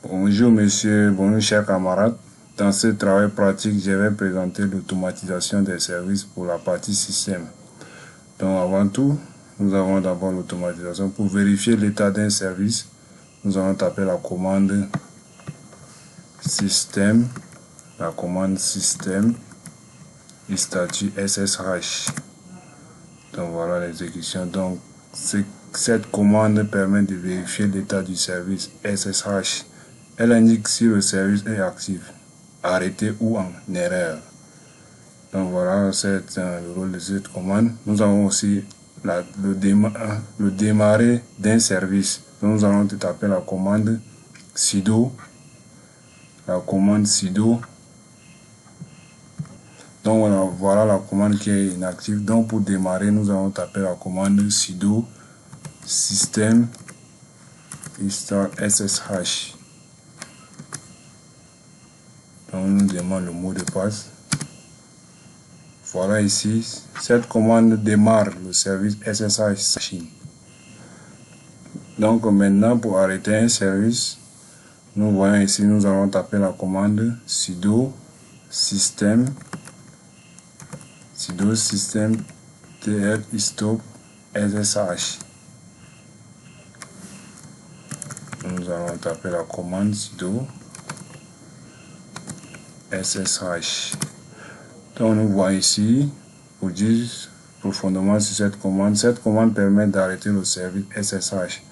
Bonjour monsieur, bonjour chers camarades. Dans ce travail pratique, je vais présenter l'automatisation des services pour la partie système. Donc avant tout, nous avons d'abord l'automatisation. Pour vérifier l'état d'un service, nous allons taper la commande système, et statut SSH. Donc voilà l'exécution. Donc cette commande permet de vérifier l'état du service SSH. Elle indique si le service est actif, arrêté ou en erreur. Donc voilà, c'est le rôle de cette commande. Nous avons aussi le démarrer d'un service. Donc, nous allons taper la commande sudo. Donc voilà la commande qui est inactive. Donc pour démarrer, nous allons taper la commande sudo system install SSH. Donc nous demande le mot de passe. Voilà ici, cette commande démarre le service SSH. Donc maintenant pour arrêter un service, nous voyons ici, nous allons taper la commande sudo system tl stop SSH. Nous allons taper la commande sudo SSH. Donc nous voyons ici, pour dire profondément sur cette commande permet d'arrêter le service SSH.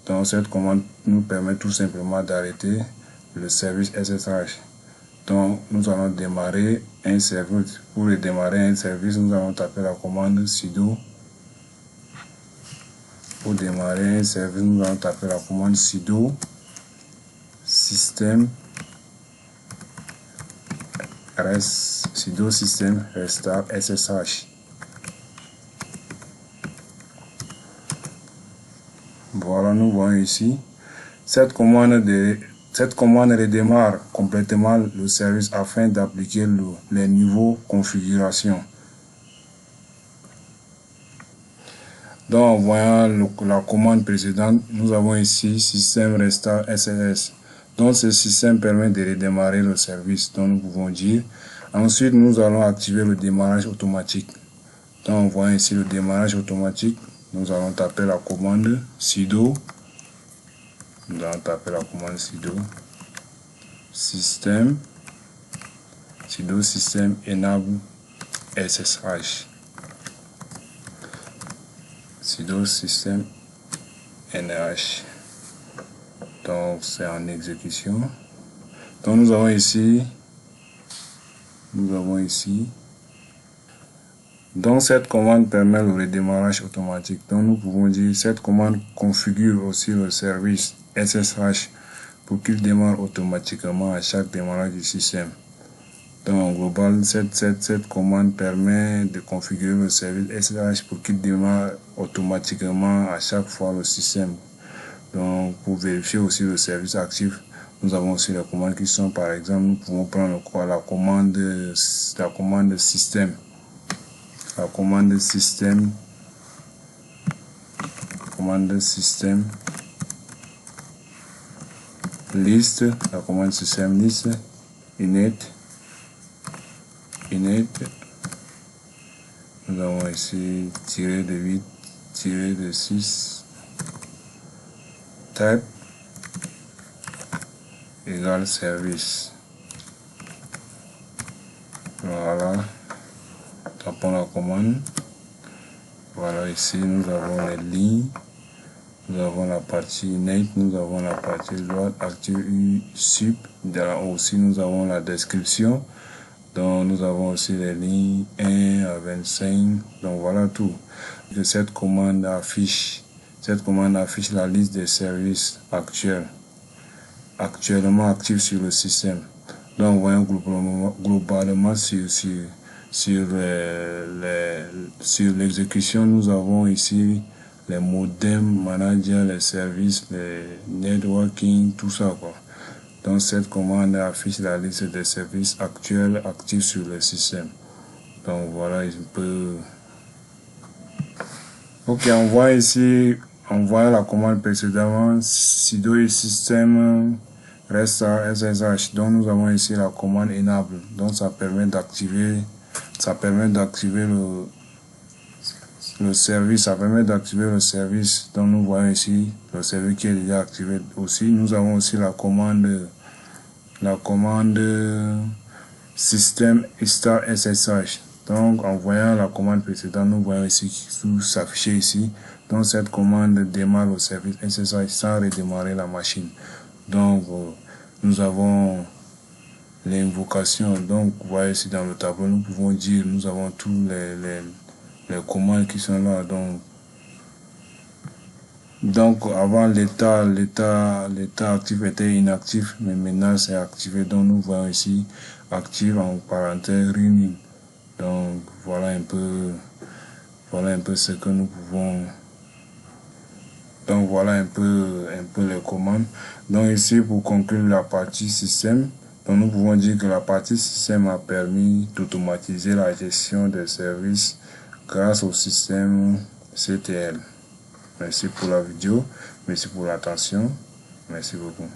Donc cette commande nous permet tout simplement d'arrêter le service SSH. Donc nous allons démarrer un service. Pour démarrer un service, nous allons taper la commande sudo. Pour démarrer un service, nous allons taper la commande sudo system restart SSH. Voilà, nous voyons ici. Cette commande redémarre complètement le service afin d'appliquer les niveaux configuration. Donc en voyant la commande précédente, nous avons ici système restart SSH. Donc ce système permet de redémarrer le service, donc nous pouvons dire. Ensuite, nous allons activer le démarrage automatique. Donc on voit ici le démarrage automatique. Nous allons taper la commande sudo. Nous allons taper la commande sudo system enable SSH. Sudo system NH. Donc c'est en exécution. Donc nous avons ici. Donc cette commande permet le redémarrage automatique. Donc nous pouvons dire cette commande configure aussi le service SSH pour qu'il démarre automatiquement à chaque démarrage du système. Donc en global, cette commande permet de configurer le service SSH pour qu'il démarre automatiquement à chaque fois le système. Donc pour vérifier aussi le service actif, nous avons aussi les commandes qui sont, par exemple, nous pouvons prendre la commande système. La commande système list, la commande système list init. Nous avons ici tiré de 8, tiré de 6, type égale service. Voilà, tapons la commande. Voilà, ici nous avons les lignes, nous avons la partie init, nous avons la partie load active sup, aussi nous avons la description. Donc nous avons aussi les lignes 1 à 25. Donc voilà tout. Cette commande affiche la liste des services actuellement actifs sur le système. Donc voyons globalement sur l'exécution, nous avons ici les modems, manager, les services, les networking, tout ça quoi. Donc cette commande affiche la liste des services actuels actifs sur le système. Donc voilà, il peut. Ok, on voit ici, on voit la commande précédemment, sudo système reste à SSH. Donc nous avons ici la commande enable. Donc ça permet d'activer le service, ça permet d'activer le service. Donc nous voyons ici le service qui est déjà activé aussi. Nous avons aussi la commande système start SSH. Donc en voyant la commande précédente, nous voyons ici tout s'afficher ici. Donc cette commande démarre le service SSH sans redémarrer la machine. Donc nous avons l'invocation. Donc vous voyez ici dans le tableau, nous pouvons dire, nous avons tous les commandes qui sont là. Donc avant l'état actif était inactif, mais maintenant c'est activé. Donc nous voyons ici active en parenthèse running. Donc voilà un peu ce que nous pouvons. Donc voilà un peu les commandes. Donc ici pour conclure la partie système, donc nous pouvons dire que la partie système a permis d'automatiser la gestion des services grâce au système CTL. Merci pour la vidéo, merci pour l'attention, merci beaucoup.